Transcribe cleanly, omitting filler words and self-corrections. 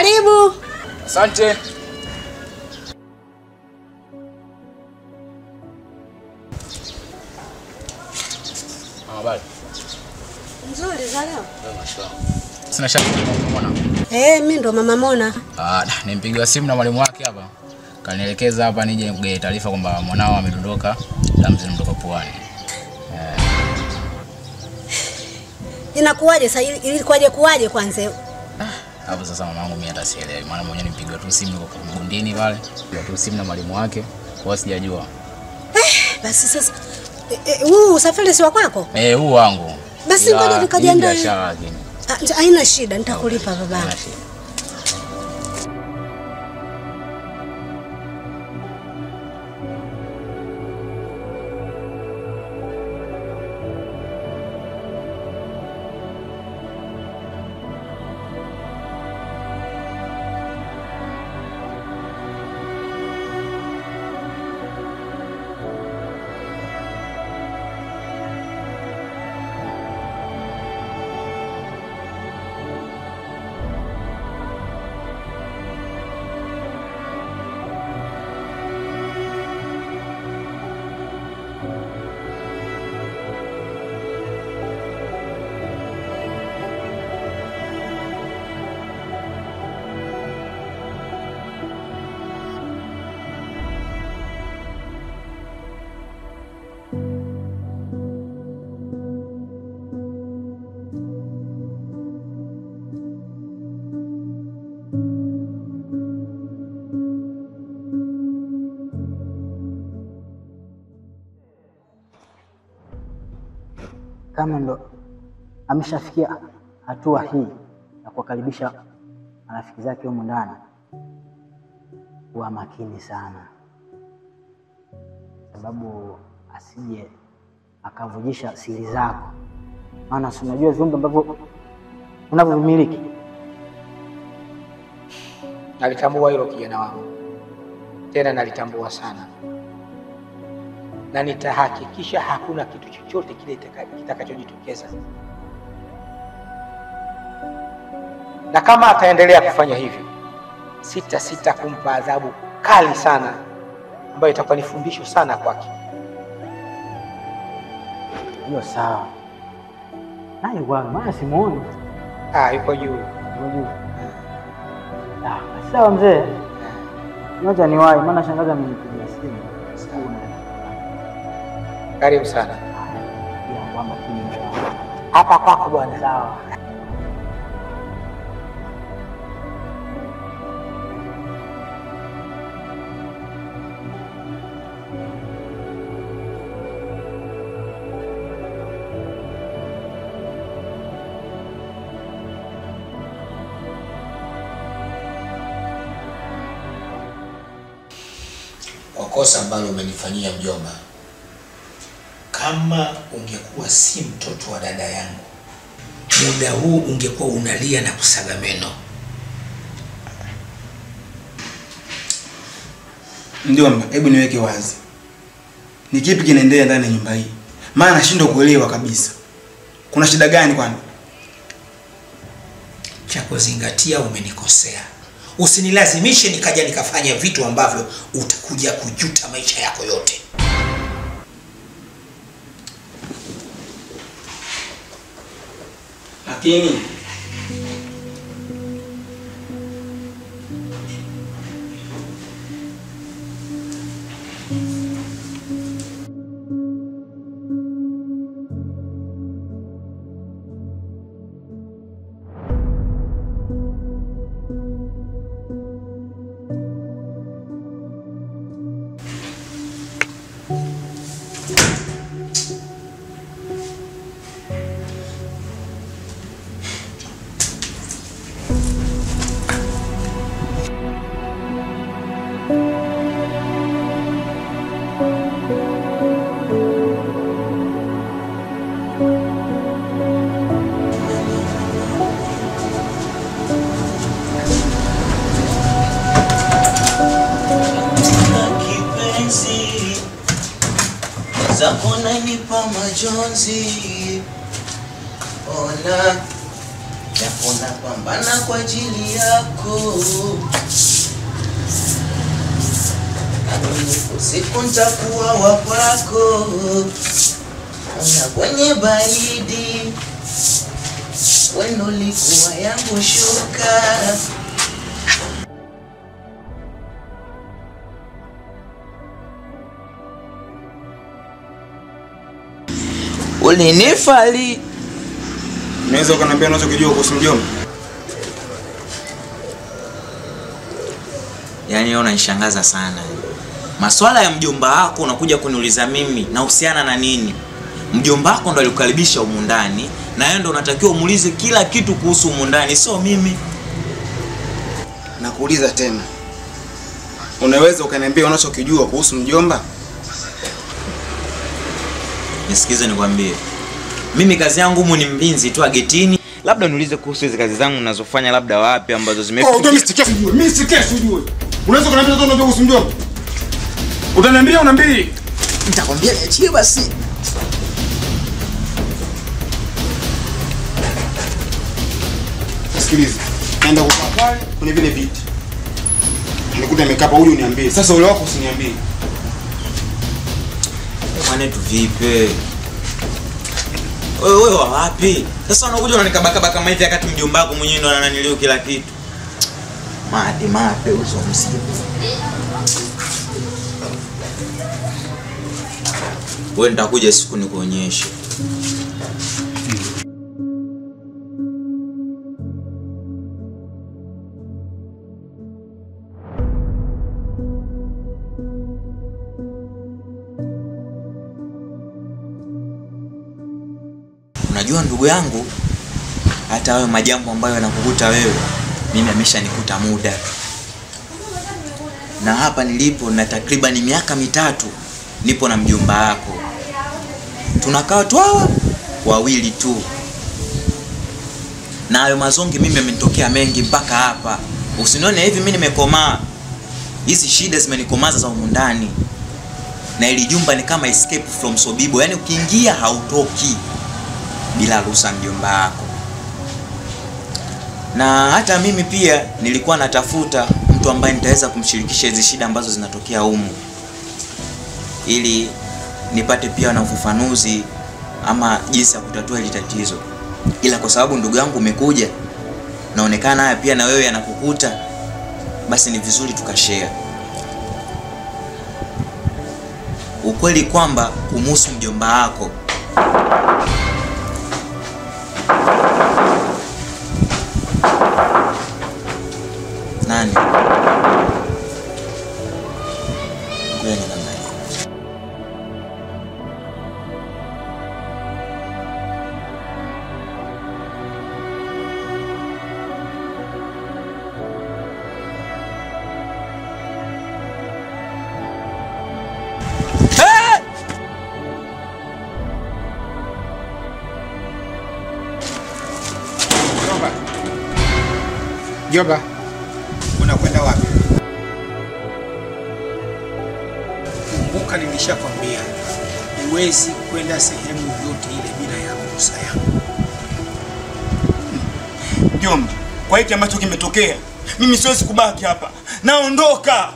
Karibu. Asante. Habari. Nzuri za leo. Sina shaka Mona. Mimi ndo mama Mona. Nimpigiwa simu na mwalimu wake hapa. Kanielekeza hapa nije nikupe taarifa kwamba mwanao amedondoka damu zinamtoka puani. Inakuwaje sasa, ilikuwaje kwanza? Hapo sasa mamangu mimi hata sielewi. Maana mwenyewe nimpigiwa tu simu kwa Bundini pale. Ndio tu simu na mwalimu wake. Kwa sijajua. Basi sasa huu usafiri si wa kwako? Huu wangu. Basi ngoja nikajiandae. Biashara lakini. Haina shida, nitakulipa baba. Haina shida. Kama ndo ameshafikia hatua hii na kuwakaribisha marafiki zake huko ndani, kuwa makini sana, sababu asije akavujisha siri zako, maana si unajua viumbe ambavyo unavyomiliki. Nalitambua hilo kijana wangu, tena nalitambua sana, na nitahakikisha hakuna kitu chochote kile kitakachojitokeza. Na kama ataendelea kufanya hivyo, sita kumpa adhabu kali sana ambayo itakuwa ni fundisho sana kwake. Hiyo sawa. Naye bwana, maana simuoni. Yuko juu. Sawa mzee. Ngoja niwahi, maana shangazi amenipigia simu. Karibu sana. Ya kwamba hapa kwako bwana. Sawa. Kwa kosa ambalo umenifanyia mjomba, kama ungekuwa si mtoto wa dada yangu, muda huu ungekuwa unalia na kusaga meno. Mjomba, hebu niweke wazi. Ni kipi kinaendelea ndani ya nyumba hii? Maana nashindwa kuelewa kabisa. Kuna shida gani kwani? Cha kuzingatia, umenikosea. Usinilazimishe nikaja nikafanya vitu ambavyo utakuja kujuta maisha yako yote. Lakini Zakona nipa majonzi, ona japo napambana kwa ajili yako. Siku nitakuwa wa kwako, na kwenye baridi wendo likuwa yangu shuka. Ulinifali. Unaweza ukaniambia unachokijua kuhusu mjomba? Yaani unanishangaza sana. Maswala ya mjomba wako unakuja kuniuliza mimi na uhusiana na nini? Mjomba wako ndo alikukaribisha humu ndani na yeye ndo unatakiwa umuulize kila kitu kuhusu humu ndani, sio mimi. Nakuuliza tena. Unaweza ukaniambia unachokijua kuhusu mjomba? Nisikize nikwambie. Mimi kazi yangu humu ni mlinzi tu getini. Labda niulize kuhusu hizo kazi zangu ninazofanya labda wapi ambazo zimefikia. Mimi sitaki ujue. Unaweza kuniambia tu unajua kuhusu mjomba? Utaniambia unaambia? Nitakwambia niachie basi. Sikiliza. Naenda kukaa pale kwenye vile viti. Nikuta nimekapa huyu niambie. Sasa ule wako usiniambie. Mwanetu vipi? Wewe wapi? Sasa unakuja unanikabaka kama hivi wakati mjomba wako mwenyewe ndo ananilio kila kitu. Mate uso msibu. Wewe nitakuja siku nikuonyeshe. Unajua ndugu yangu, hata wewe majambo ambayo yanakukuta wewe, mimi ameshanikuta muda. Na hapa nilipo na takriban miaka 3 nipo na mjomba wako. Tunakaa tu wawili tu. Na hayo mazongi mimi yamenitokea mengi mpaka hapa. Usinione hivi mimi nimekomaa. Hizi shida zimenikomaza za humu ndani. Na ili jumba ni kama escape from Sobibo, yani ukiingia hautoki bila ruhusa mjomba wako. Na hata mimi pia nilikuwa natafuta mtu ambaye nitaweza kumshirikisha hizi shida ambazo zinatokea humu, ili nipate pia na ufafanuzi ama jinsi ya kutatua hili tatizo. Ila kwa sababu ndugu yangu umekuja, naonekana haya pia na wewe yanakukuta, basi ni vizuri tukashare. Ukweli kwamba kumhusu mjomba wako, nani? Ngoja niangalie. Joba, Unakwenda wapi? kumbuka nilishakwambia huwezi kwenda sehemu yote ile bila ya ruhusa yangu. Mjomba, kwa hiki ambacho kimetokea, mimi siwezi kubaki hapa. Naondoka.